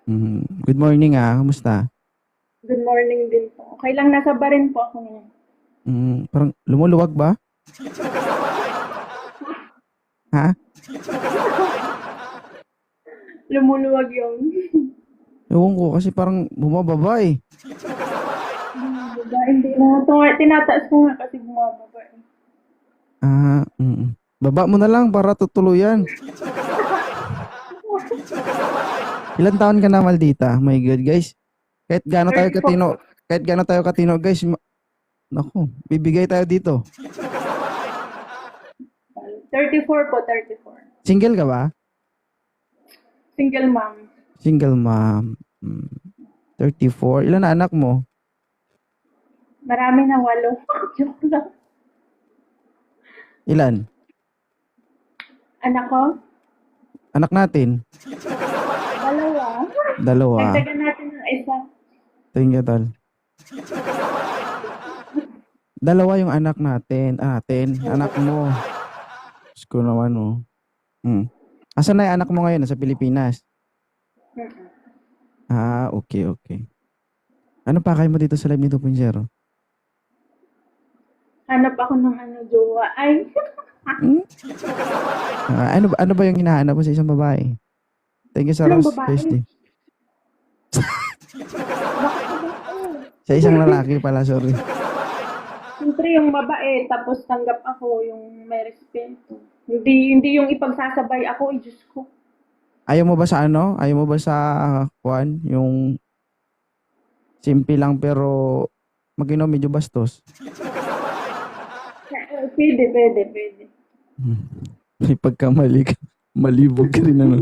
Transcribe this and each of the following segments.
Good morning, kamusta? Good morning din po. Okay lang, nasa rin po ako ngayon. Parang lumuluwag ba? Ha? Lumuluwag yung Ewan ko kasi parang bumababa eh. bumababa. Hindi na. Ito nga, tinataas ko nga kasi bumababa. Baba mo na lang para tutuluyan. Ilan taon ka na, Maldita? My God, guys. Kahit gaano tayo 34 katino, po. kahit gaano tayo katino, guys, naku, bibigay tayo dito. 34 po, 34. Single ka ba? Single mom. Single mom. 34. Ilan na anak mo? Marami na, 8. Joke lang. Ilan? Anak ko, Anak natin? 2. Dalawa. Dagdagan natin ng isa. Thank you, tol. Dalawa yung anak natin. Anak mo. Diyos ko naman, oh. Asan na yung anak mo ngayon? Sa Pilipinas? Okay, okay. Ano pa kayo mo dito sa live ni 2.0? Hanap ako ng jowa. Ay, Hmm? Ano ba yung hinahanap mo sa isang babae? Thank you sa anong Rose babae? Christy. Bakit babae? Sa isang lalaki pala, sorry. Siyempre yung babae, tapos tanggap ako yung may respeto. Hindi yung ipagsasabay ako, Diyos ko. Ayaw mo ba sa ano? Ayaw mo ba sa Juan? Yung simple lang pero mag-inom medyo bastos. Pwede, pwede, pwede. May pagkamali ka. Malibog ka rin ano.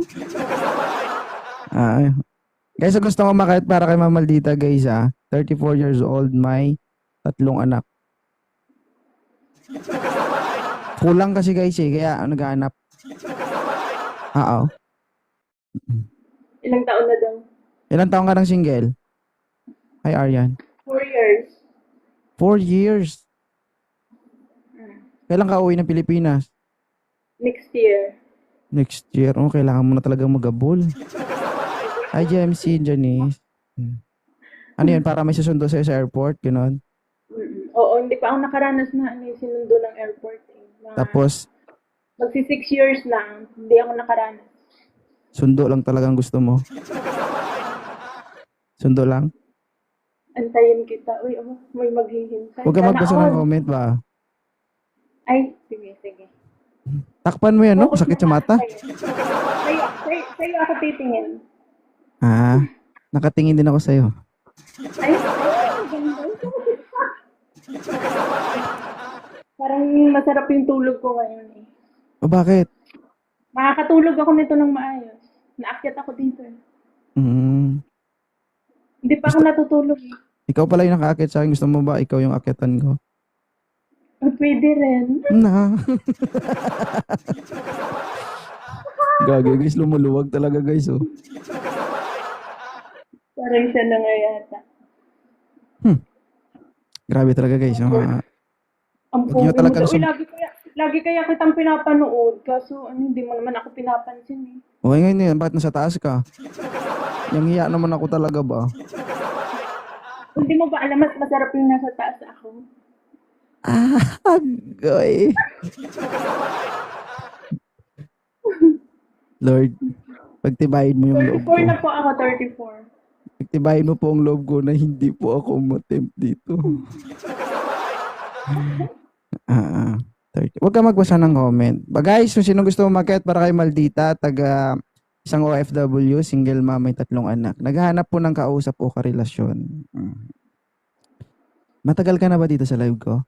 Guys, gusto ko makahit para kay Mamaldita guys 34 years old, may 3 anak. Kulang kasi guys kaya naghahanap. Oo. Ilang taon na daw? Ilang taong ka ng single? Hi Aryan. 4 years. 4 years. Kailan ka uwi ng Pilipinas? Next year. Next year. Oh, kailangan mo na talagang magabol. Hi JMC, Janice. Ano yun? Para may susundo sa'yo sa airport? Ganon. Oo, hindi pa ako nakaranas na sinundo ng airport. Tapos, Magsi 6 years lang, hindi ako nakaranas. sundo lang talagang gusto mo. Sundo lang? Antayin kita. Uy, may maghihintay. Huwag ka Sana magbasa ng all. comment ba? Ay, sige, sige. Takpan mo yan, no? Focus Sakit na sa lang mata. sa'yo. Sa'yo ako titingin. Nakatingin din ako sa'yo. Ay, ganda. Parang masarap yung tulog ko ngayon eh. O bakit? Makakatulog ako nito ng maayos. Naakyat ako dito eh. Mm, Hindi pa ako gusto, natutulog eh. ikaw pala yung nakaakit sa akin. Gusto mo ba ikaw yung akyatan ko? Pwede rin. Na. Gagi guys, lumuluwag talaga guys, oh. Parang siya na nga yata. Grabe talaga guys. Ang Huwag nyo pogi mo talagang daw. Uy, lagi kaya kitang pinapanood. Kaso, hindi mo naman ako pinapansin eh. Okay ngayon yun, bakit nasa taas ka? Yung hiya naman ako talaga ba? Hindi mo ba alam, mas masarap yung nasa taas ako? Goy. Lord, pagtibayin mo yung loob 34 ko. na po ako, 34. Pagtibayin mo po ang loob ko na hindi po ako matempt dito. Ah, 30. Huwag ka magbasa ng comment. Guys, kung sino gusto umakyat para kay Maldita, taga isang OFW, single mom, may 3 anak. Naghahanap po ng kausap o karelasyon. Matagal ka na ba dito sa live ko?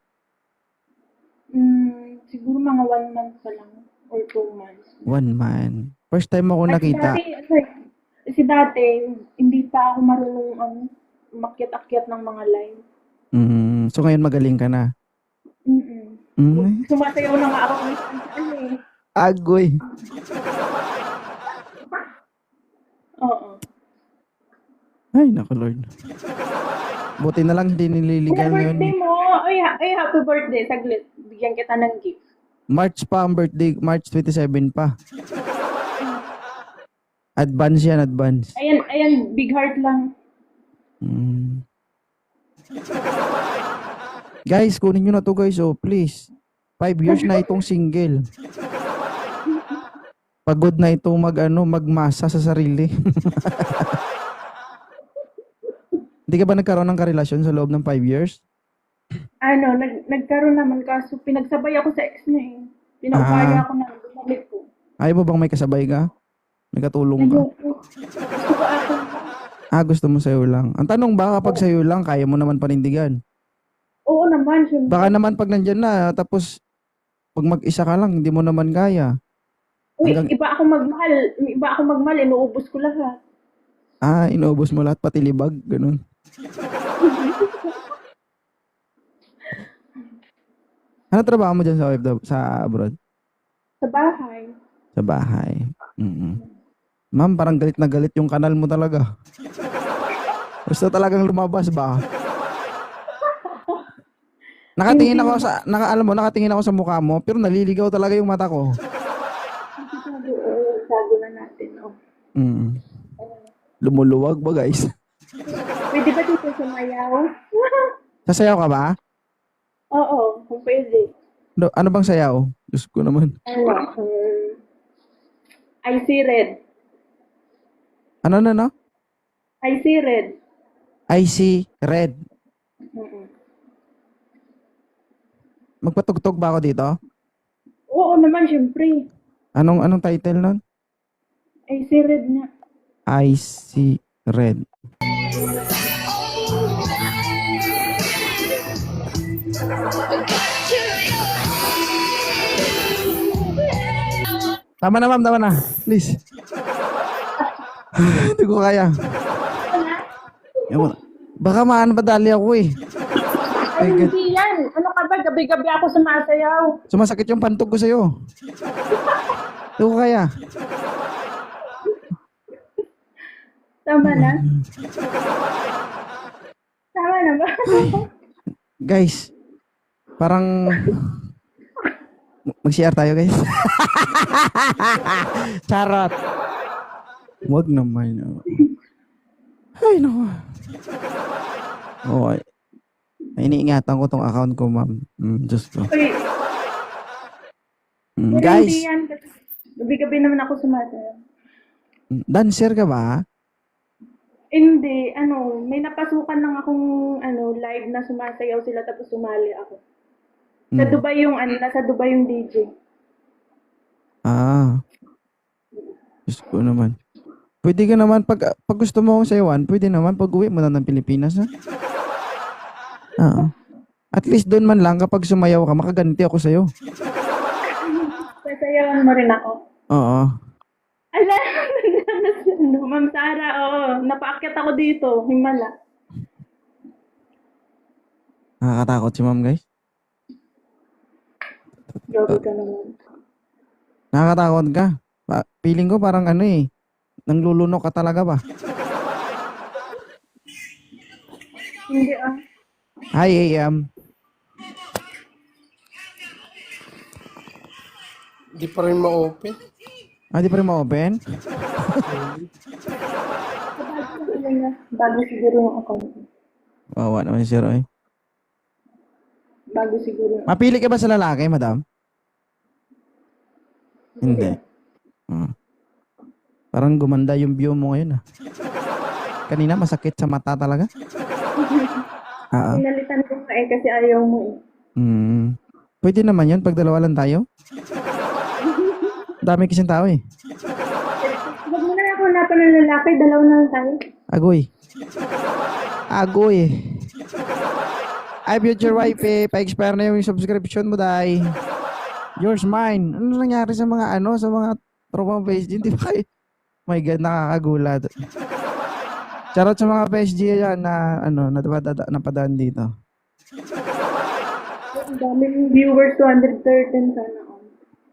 Siguro mga 1 month pa lang. Or 2 months. 1 month. First time ako At nakita. dati, hindi pa ako marunong umakyat-akyat ng mga line. So ngayon magaling ka na. Sumasayaw na nga ako kung saan eh. Agoy. Oo. Ay, naku Lord. Buti na lang hindi nililigal Kaya ngayon. birthday mo. Ay, happy birthday. Saglit. Bigyan kita ng gift. March pa ang birthday. March 27 pa. Advance yan, advance. Ayan, big heart lang. Mm. Guys, kunin nyo na to guys, oh, please. 5 years na itong single. Pagod na itong magmasa sa sarili. Hindi ka ba nagkaroon ng karelasyon sa loob ng 5 years? Nagkaroon naman kaso pinagsabay ako sa ex niya eh. Pinaupaya ako na bumalik ko. Ayaw mo bang may kasabay ka? May katulong ka? Ayoko. Gusto ko ako. Gusto mo sa'yo lang. Ang tanong ba kapag sa'yo lang, kaya mo naman panindigan? Oo naman, syempre. Baka naman pag nandyan na, tapos pag mag-isa ka lang, hindi mo naman kaya. Uy, Hanggang, iba ako magmahal, inuubos ko lahat. inuubos mo lahat, pati libag, ganun. Ano trabaho mo dyan sa sa abroad? Sa bahay. Sa bahay. Ma'am, parang galit na galit yung kanal mo talaga. Gusto talagang lumabas ba? Nakatingin ako nakatingin ako sa mukha mo, pero naliligaw talaga yung mata ko. Sago na natin, oh. Lumuluwag ba, guys? Pwede ba dito sumayaw? Sasayaw ka ba? Oo, kung pwede. Ano bang sayaw? Diyos ko naman. I see red. Ano? I see red. I see red. Magpatugtog ba ako dito? Oo naman, syempre. Anong title nun? I see red nga. I see red. Tama na, ma'am. Tama na. Please. Hindi ko kaya. Baka madali ako eh. Ay, hindi yan. Ano ka ba? Gabi-gabi ako sumasayaw. Sumasakit yung pantog ko sa'yo. Hindi ko kaya. Tama na? Tama na ba? Guys, parang mag-CR tayo, guys. Charot. Huwag naman. Ay, naku. Oo. Iniingatan ko tong account ko, ma'am. Diyos ko. Uy, pero Guys, hindi yan. Gabi-gabi naman ako sumasayaw. dancer ka ba? Hindi, may napasukan lang akong live na sumasayaw sila tapos sumali ako. Sa Dubai yung nasa Dubai yung DJ. Diyos ko naman. Pwede ka naman, pag gusto mo akong sayawan, pwede naman pag uwi mo na ng Pilipinas, ha? At least doon man lang, kapag sumayaw ka, makaganti ako sa'yo. Sasayawan mo rin ako. Oo. Ala, Ma'am Sara, napaakyat ako dito, himala. Nakakatakot si ma'am, guys. Grabe ka naman. Nakakatakot ka. Feeling ko parang nanglulunok ka talaga ba? Hindi Hi, AM. Di pa rin ma-open. Di pa rin ma-open? Bago siguro yung account. Wawa naman si Roy. Bago siguro yung Mapili ka ba sa lalaki, madam? Hindi. Parang gumanda yung view mo ngayon, Kanina masakit sa mata talaga. Pinalitan ko nga kasi ayaw mo eh. Pwede naman yun pag dalawa lang tayo. Dami kasing tao eh. Huwag mo na ako hanapan ng lalaki, dalawa na lang tayo. Agoy. Ay, future wife pa-expire na yung subscription mo, day. Yours, mine. Ano nangyari sa mga sa mga tropa mo PSG? Di ba kayo? My God, nakakagulat. Charot sa mga PSG yan na napadaan dito. Ang daming viewers, 213 sana.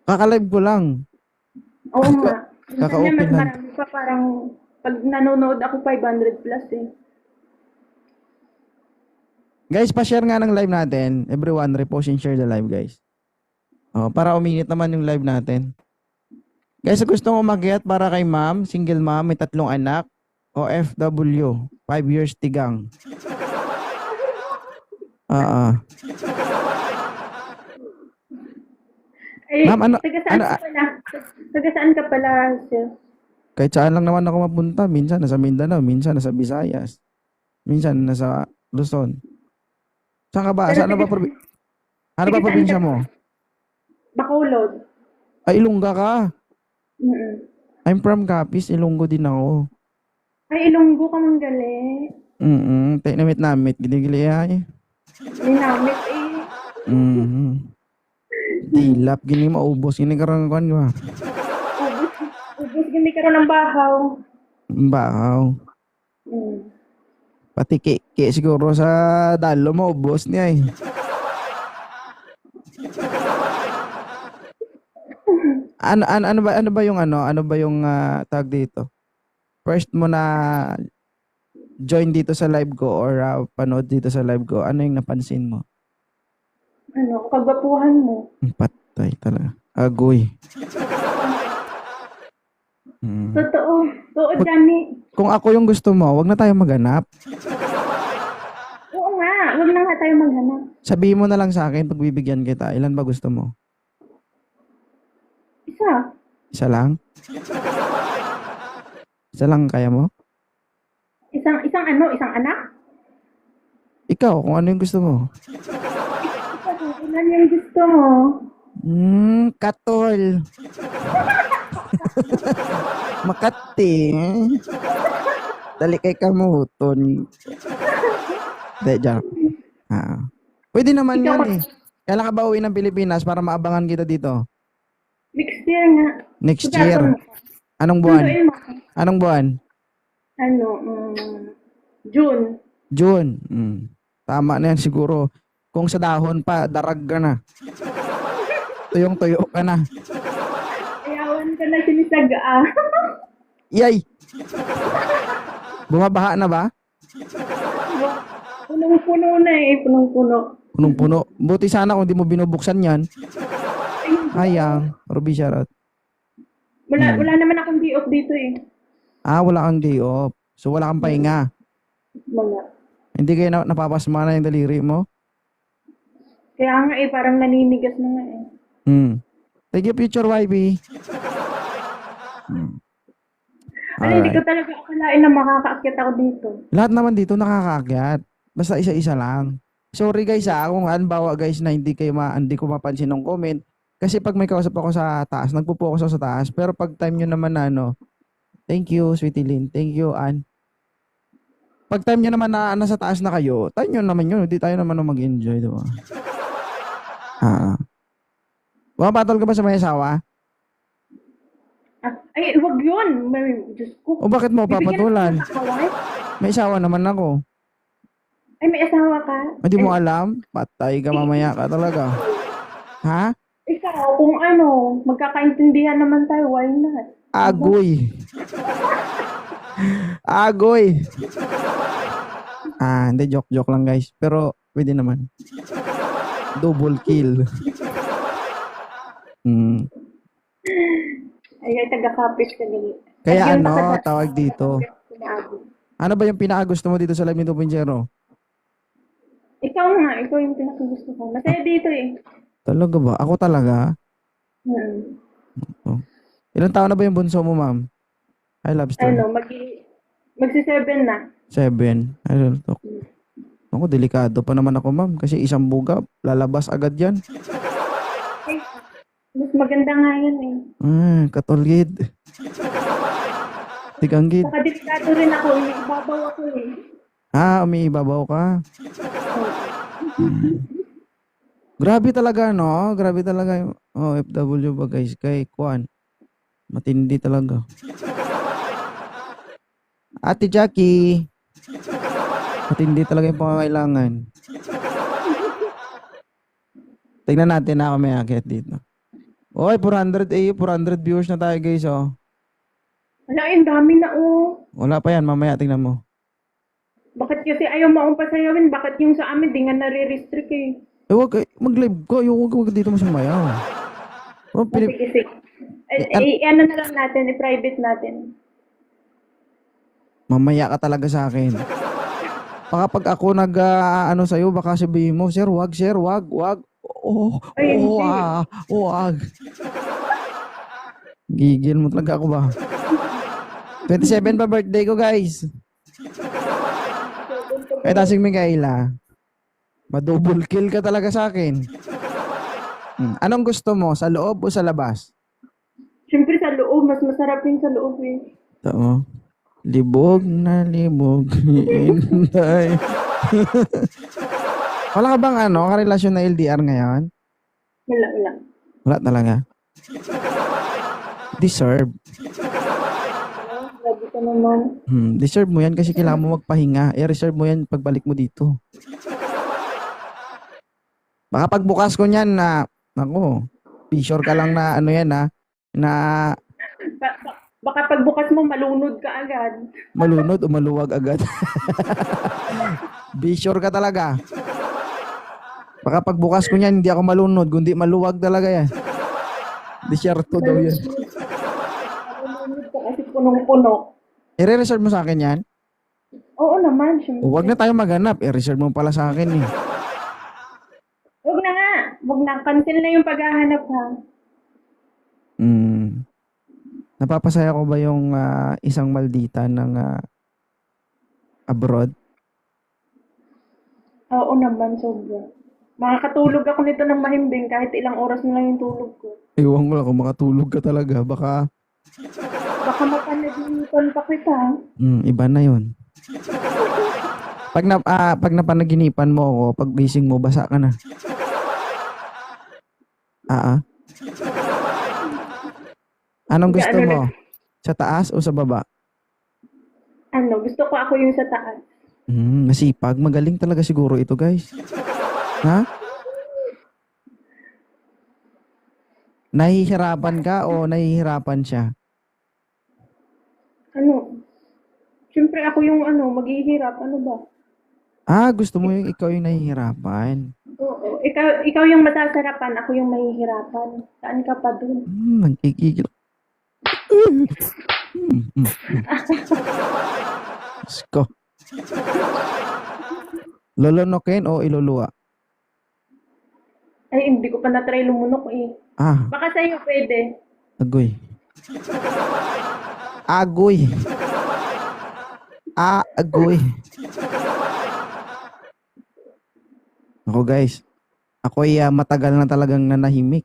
Kakalive ko lang. Oo nga. Kaka-open Mas lang. marami pa, parang pag nanonood ako 500 plus eh. Guys, pa-share nga ng live natin. Everyone, repost and share the live, guys. Para uminit naman yung live natin. Guys, gusto mo umakyat para kay ma'am, single mom, may 3 anak, OFW, 5 years tigang. Ah, Eh, Ma'am, ano, taga saan ano, ka pala? Taga saan ka pala, sir? kahit saan lang naman ako mapunta. Minsan nasa Mindanao, minsan nasa Visayas, minsan nasa Luzon. Saan ka ba? Pero Saan na ba, ano taga ba saan ka? probinsya mo? Bacolod. Ay, Ilongga ka. Mm. I'm from Capiz, Ilonggo din ako. Ay, Ilonggo ka mang gali. Namit, ginigili ay. Dinamit eh. Tilap, gini maubos, gini karang kuan ba? Ubus, ubus gini karon ng bahaw. Bakaw. Mm. Pati ki siguro sa dalo mo, ubos niya eh. Ano ba yung tag dito? First mo na join dito sa live ko or panood dito sa live ko, ano yung napansin mo? Ano, kagwapuhan mo. Patay talaga. Agoy. Totoo. Totoo, Johnny. Kung ako yung gusto mo, wag na tayo maghanap. Oo nga. Huwag na nga tayo maghanap. Sabihin mo na lang sa akin, pagbibigyan kita. Ilan ba gusto mo? Isa. Isa lang? Isa lang kaya mo? Isang anak? Ikaw, kung ano yung gusto mo. Ilan yung gusto mo? Katol. Makati. Dali kay kamuton. Hindi, joke. Pwede naman Ikaw yan eh. Kailan ka ba uwi ng Pilipinas para maabangan kita dito? Next year nga. Next Pagkatapos year. mo. Anong buwan? Sunduin mo. Anong buwan? Ano, June. June. Tama na yan siguro. Kung sa dahon pa, darag ka na. Tuyong-tuyo ka na. Ayawan ka na sinisaga. Yay! Bumabaha na ba? Punong-puno na eh. Punong-puno. Punong-puno. Buti sana kung di mo binubuksan yan. Ayang. Ruby shoutout. Wala naman akong day off dito eh. Wala kang day off. So wala kang pahinga. Wala. Hindi kayo napapasma na yung daliri mo? Kaya nga eh, parang naninigas na nga eh. Thank you, future YB. Hindi ko talaga akalain na makakaakyat ako dito. Lahat naman dito nakakaakyat. Basta isa-isa lang. Sorry guys kung halimbawa guys na hindi ko mapansin ng comment. Kasi pag may kausap ako sa taas, nagpo-focus ako sa taas. Pero pag time nyo naman na thank you, Sweetie Lynn. Thank you, Ann. Pag time nyo naman na nasa taas na kayo, time nyo naman yun. Hindi tayo naman mag-enjoy, diba? Pumapatol ka ba sa may asawa? Ay, wag yun. Diyos ko. O bakit mo papatulan? Bibigyan ako ng kakaway? May asawa naman ako. Ay, may asawa ka? Hindi mo alam? Patay ka mamaya ka talaga. Ha? Ikaw, kung magkakaintindihan naman tayo, why not? Agoy. Agoy. Hindi, joke lang guys. Pero, pwede naman. Double kill. Ay, taga-kapis ka ganit. Kaya tawag dito. Ano ba yung pinakagusto mo dito sa Live ni 2.0? Ikaw yung pinakagusto ko. Masaya dito eh. Talaga ba? Ako talaga? Ilang taon na ba yung bunso mo, ma'am? I love story. Magsi-7 na. 7. Ako, delikado pa naman ako, ma'am. Kasi isang buga, lalabas agad yan. Mas maganda nga yan eh. Katolgid. Tiganggid. Saka delikado rin ako. Ibabaw ako eh. Umiibabaw ka. Grabe talaga, no? Grabe talaga yung OFW ba, guys? Kay Kwan. Matindi talaga. Ate Jackie. Matindi talaga yung pangangailangan. Tignan natin na may akit dito. Oy, 400 viewers na tayo, guys, oh. Wala, dami na Wala pa yan, mamaya tingnan mo. Bakit kasi ayaw mo akong pasayawin? Bakit yung sa amin, di nga nare-restrict eh. Wag mag-live ko. Wag dito mo sumayaw. Sige. Ano na lang natin, i-private natin. Mamaya ka talaga sa akin. Baka pag ako ano sa'yo, baka sabihin mo, sir, wag. Oh, Ay, oh, hindi. wag. Gigil mo talaga ako ba? 27 pa birthday ko, guys. Kaya tasing Mikaela, madouble kill ka talaga sa akin. Anong gusto mo? Sa loob o sa labas? Siyempre sa loob, mas masarap yung sa loob eh. Oo. Libog na libog. Hinday. Wala ka bang karelasyon na LDR ngayon? Wala. Wala talaga. Deserve. Grabe ka naman. Deserve mo yan kasi kailangan mo magpahinga. I-reserve mo yan pagbalik mo dito. Baka pagbukas ko niyan na, ako, be sure ka lang na na Baka pagbukas mo, malunod ka agad. malunod o maluwag agad. Be sure ka talaga. Baka pagbukas ko niyan, hindi ako malunod, kundi maluwag talaga yan. Disyerto daw yan. Malunod ka kasi punong-puno. I-reserve mo sa akin yan? Oo naman, siyempre. Huwag na tayo maghanap. I-reserve mo pala sa akin eh. Huwag na nga. Huwag na. Cancel na yung paghahanap ha. Napapasaya ko ba yung isang maldita ng abroad? Oo naman, sobra. Makakatulog ako nito ng mahimbing kahit ilang oras na lang yung tulog ko. Ewan ko lang kung makatulog ka talaga. Baka Baka mapanaginipan pa kita. iba na yun. Pag napanaginipan mo ako, pag gising mo, basa ka na. Anong gusto mo? Sa taas o sa baba? Gusto ko ako yung sa taas. Masipag. Magaling talaga siguro ito, guys. Ha? Nahihirapan ka o nahihirapan siya? Siyempre ako yung maghihirap. Ano ba? Gusto mo yung ikaw yung nahihirapan. Oo. Ikaw yung masasarapan, ako yung mahihirapan. Saan ka pa dun? Nagkikigil. Sko. Lolonokin o iluluwa? Ay, hindi ko pa na-try lumunok eh. Baka sa'yo pwede. Agoy. Agoy. Agoy. Ako guys, ako'y matagal na talagang nanahimik.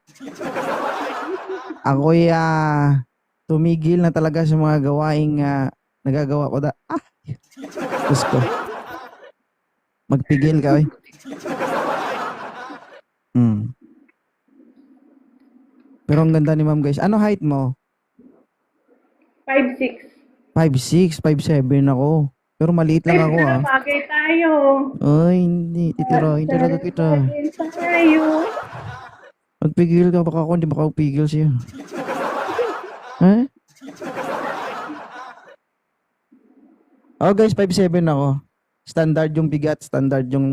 Ako'y tumigil na talaga sa mga gawaing nagagawa ko Diyos ko. Magpigil ka, oy. Pero ang ganda ni ma'am guys. Ano height mo? 5'6". 5'6", 5'7" ako. Pero maliit lang ako Bagay tayo. Ay, hindi. Titirahin talaga kita. Bagay tayo. Magpigil ka, baka ako hindi makapigil siya. Ha? Guys, 5'7" ako. Standard yung bigat, standard yung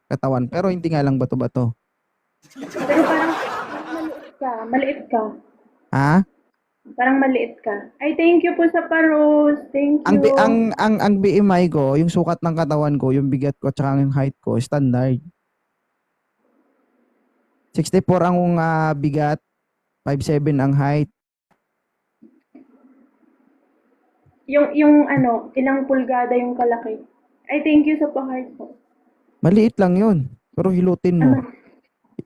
katawan. Pero hindi nga lang bato-bato. Pero parang maliit ka. Maliit ka. Parang maliit ka. Ay, thank you po sa paros. Thank you. Ang BMI ko, yung sukat ng katawan ko, yung bigat ko, tsaka yung height ko, standard. 64 ang bigat, 5'7" ang height. Yung ilang pulgada yung kalaki. Ay, thank you sa pa-heart po. Maliit lang yun. Pero hilutin mo.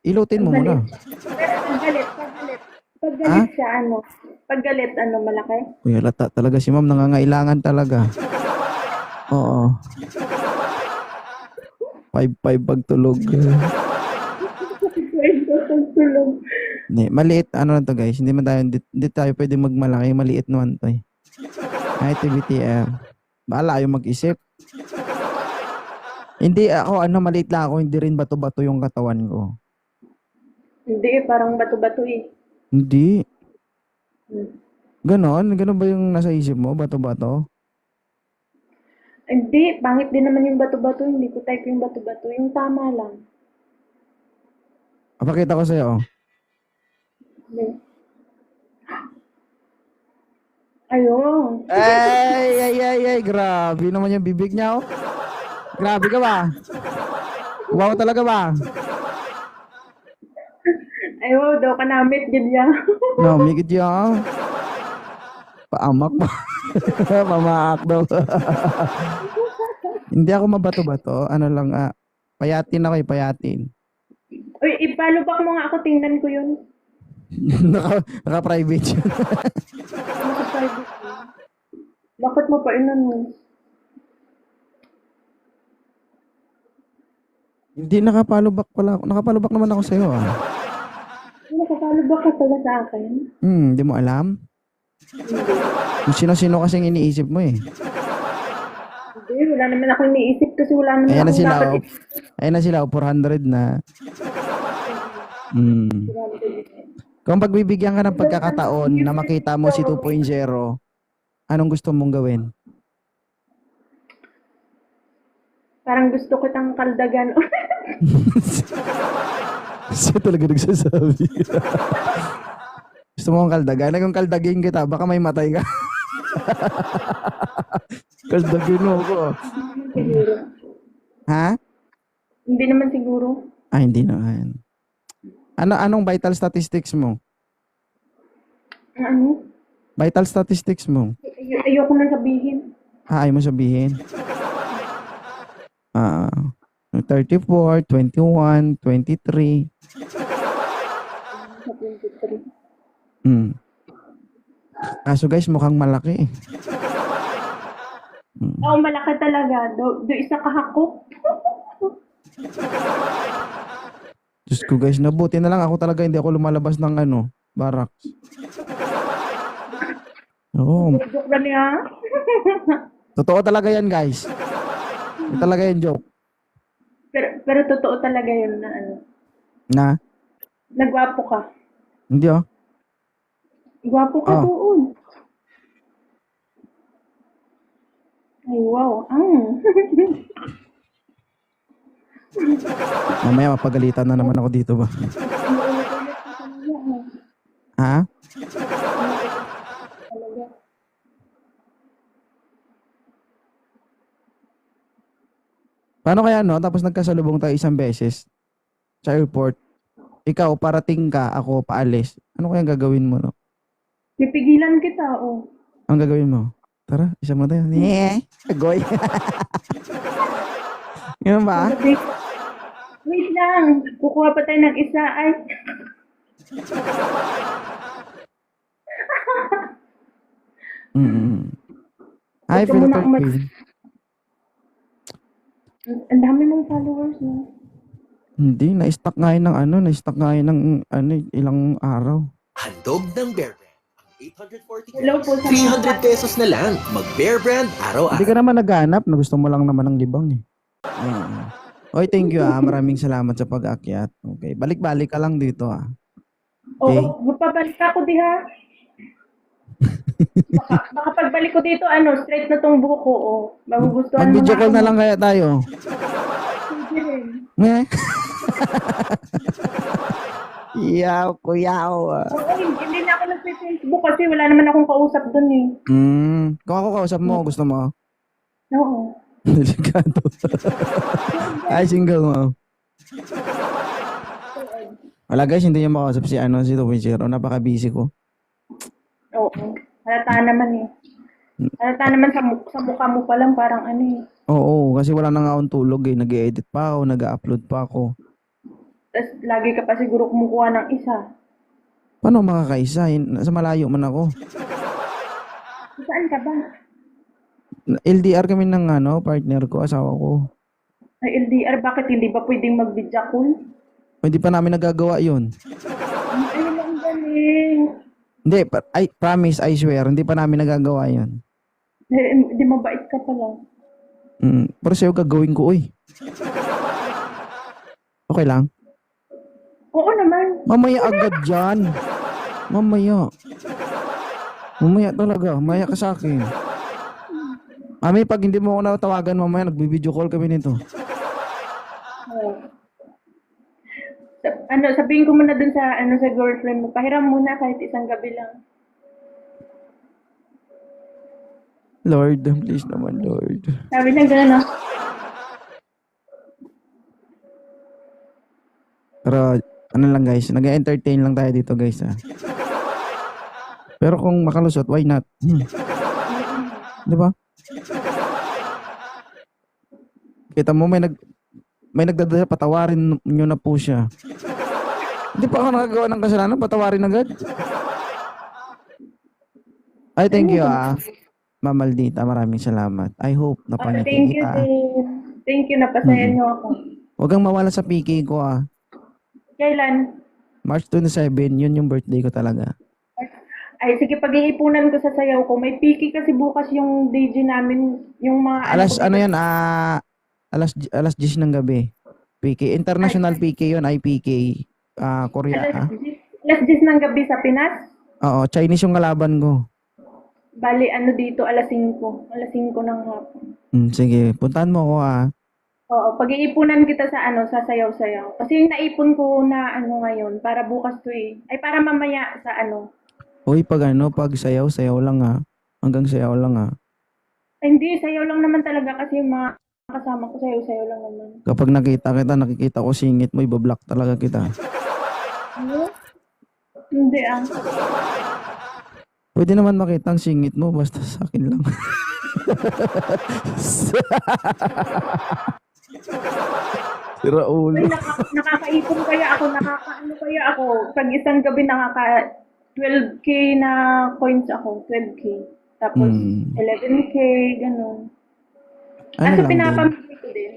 Hilutin mo muna. Pero paggalit siya, Paggalit, malaki? Uy, halata talaga si ma'am, nangangailangan talaga. Oo. 5'5" pagtulog. Hindi, maliit, lang to guys. Hindi tayo pwede magmalaki. Maliit naman to eh. Hi, TBTM. Bahala kayo mag-isip. Hindi ako, maliit lang ako. Hindi rin bato-bato yung katawan ko. Hindi, parang bato-bato eh. Hindi. Ganon ba yung nasa isip mo? Bato-bato? Hindi, pangit din naman yung bato-bato. Hindi ko type yung bato-bato. Yung tama lang. Pakita ko sa'yo. Hindi. Ayun. Ay, grabe naman yung bibig niya, oh. Grabe ka ba? Wow talaga ba? Ayun, daw ka namit, ganyan. No, migit yan. Paamak mo. Pamaak daw. Hindi ako mabato-bato. Ano lang, payatin ako, payatin. Uy, ipalo back mo nga ako, tingnan ko yun. Naka-private yun. Naka-private yun. Bakit mo pa inano? Hindi nakapalo back pala ako. Nakapalo back naman ako sa'yo, ah. Nakapalo back ka pala sa akin? Hindi mo alam? Kung sino-sino kasing iniisip mo, eh. Hindi, wala naman ako iniisip kasi wala naman Ayan na akong sila, dapat oh. Ayan na sila, oh, 400 na. Kung pagbibigyan ka ng pagkakataon na makita mo si 2.0, anong gusto mong gawin? Parang gusto ko tang kaldagan. Siya talaga nagsasabi. Gusto mo kong kaldagan? Kung kaldagin kita, baka may matay ka. Kaldagin mo ako. Siguro. Ha? Hindi naman siguro. Hindi naman. Anong vital statistics mo? Ano? Vital statistics mo? Ayoko na sabihin. Ayaw mo sabihin? 34, 21, 23. Sa 23. Kaso guys, mukhang malaki, eh. Oo, malaki talaga. Do isa kahako. Diyos ko guys, nabuti na lang ako talaga hindi ako lumalabas ng barracks. Oo, Joke lang niya. totoo talaga yan guys. Ito talaga yan joke. Pero totoo talaga yun na ano. Na? Nagwapo ka. Hindi oh. Gwapo ka Oh. doon. Ay, wow. Mamaya mapagalitan na naman ako dito ba? Ha? Paano kaya tapos nagkasalubong tayo isang beses sa airport. Ikaw parating ka, ako paalis. Ano kaya gagawin mo, no? Pipigilan kita, oh. Anong gagawin mo? Tara, isa mo tayo. Agoy. Ganun ba? Wait lang. Kukuha pa tayo ng isa. Ay. Hi, Ito muna Philippine ako Queen. Ang dami mong followers, no? Hindi, na-stuck nga yun ng ilang araw. Handog ng Bear Brand. Ang 840 Hello po sa 300 pesos na lang. Mag-Bear Brand Hindi araw-araw. ka naman naghanap na gusto mo lang naman ng libang, eh. Oy, thank you, Maraming salamat sa pag-akyat. Okay, balik-balik ka lang dito, Okay. Oo, magpabalik ako diha. Baka pagbalik ko dito, straight na tong buko, oh. Magugustuhan mo Mag-video na call ako. na lang kaya tayo. Sige rin. Eh? Yaw, kuyaw. Oo, hindi na ako nag-Facebook kasi wala naman akong kausap dun, eh. Kung ako kausap mo, gusto mo? Oo. Delikado. Ay, single mo. Wala guys, hindi niya makausap si 2.0. Napaka-busy ko. Oo. Halata naman, eh. Halata naman sa mukha mo pa lang, parang eh. Oo, kasi wala na nga akong tulog eh. Nag-edit pa ako, nag-upload pa ako. Tapos lagi ka pa siguro kumukuha ng isa. Paano makakaisa? Nasa malayo man ako. Saan ka ba? LDR kami ng partner ko, asawa ko. Ay, LDR, bakit hindi ba pwedeng mag-video call? Hindi pa namin nagagawa yun. Ay, ang galing. Hindi, I promise, I swear, hindi pa namin nagagawa yun. Hindi mabait ka pala. Pero sa'yo gagawin ko, uy. Okay lang? Oo naman. Mamaya agad dyan. Mamaya. Mamaya talaga. Mamaya ka sa akin. Mami, pag hindi mo ako natawagan mamaya, nagbi-video call kami nito. Sabihin ko muna dun sa, sa girlfriend mo, pahiram muna kahit isang gabi lang. Lord, please naman, Lord. Sabi niya gano'n, ah. Pero, ano lang guys, nag-entertain lang tayo dito guys ah. Pero kung makalusot, why not? Di ba? Kita mo, may nagdadala, patawarin nyo na po siya. Hindi pa ako nakagawa ng kasalanan, patawarin agad. Ay, thank you ah. Ma'am Maldita, maraming salamat. I hope Oh, napangiti thank you, kita. din. Thank you, napasaya Mm-mm. niyo ako. Huwag kang mawala sa PK ko ah. Kailan? March 27, yun yung birthday ko talaga. Ay, sige, pag-iipunan ko sa sayaw ko. May piki kasi bukas yung DJ namin, yung mga Alas 10 ng gabi. PK. International PK yun, IPK. Korea. Alas 10 ng gabi sa Pinas. Oo, Chinese yung kalaban ko. Bali, ano dito, alas 5. Alas 5 ng hapon. Sige, puntahan mo ako ah. Oo, pag-iipunan kita sa sa sayaw-sayaw. Kasi yung naipon ko na ngayon, para bukas to eh. Ay, para mamaya sa Uy, pag sayaw, sayaw lang ah. Hanggang sayaw lang ah. Ay, hindi, sayaw lang naman talaga kasi yung mga kasama ko sayaw-sayaw lang naman. Kapag nakikita ko singit mo, ibablock talaga kita. Ano? Hindi ah. Pwede naman makita ang singit mo, basta sa akin lang. Si Raul. Ay, nakakaipon kaya ako, nakakaano kaya ako. Pag isang gabi 12K na coins ako, 12K. Tapos 11K, gano'n. Ano At lang din? pinapamigay ko din.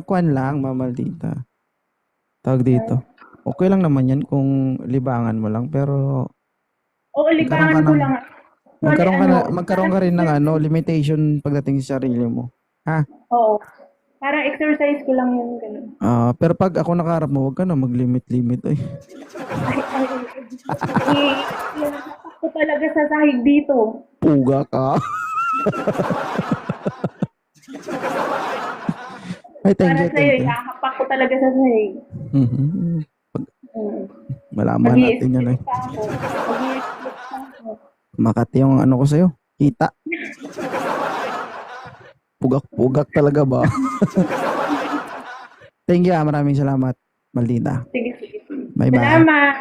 Kuan lang, Mamaldita. Tawag dito. Okay lang naman yan kung libangan mo lang, pero Oo, libangan ko lang. magkaroon ka rin ng limitation pagdating sa sarili mo. Ha? Oo. Parang exercise ko lang yun, gano'n. Pero pag ako nakaharap mo, huwag ka na mag-limit-limit. Ay, ko talaga sa sahig dito. Puga ka. Ay, thank Para you, sa'yo, thank you. ihahapak ko talaga sa sahig. Malaman natin yan eh. Pa ako. Mag-i-split pa ako. Makati yung ko sa'yo. Kita. Pugak-pugak talaga ba? Thank you, maraming salamat, Maldita. Sige, sige. Bye-bye. Salamat.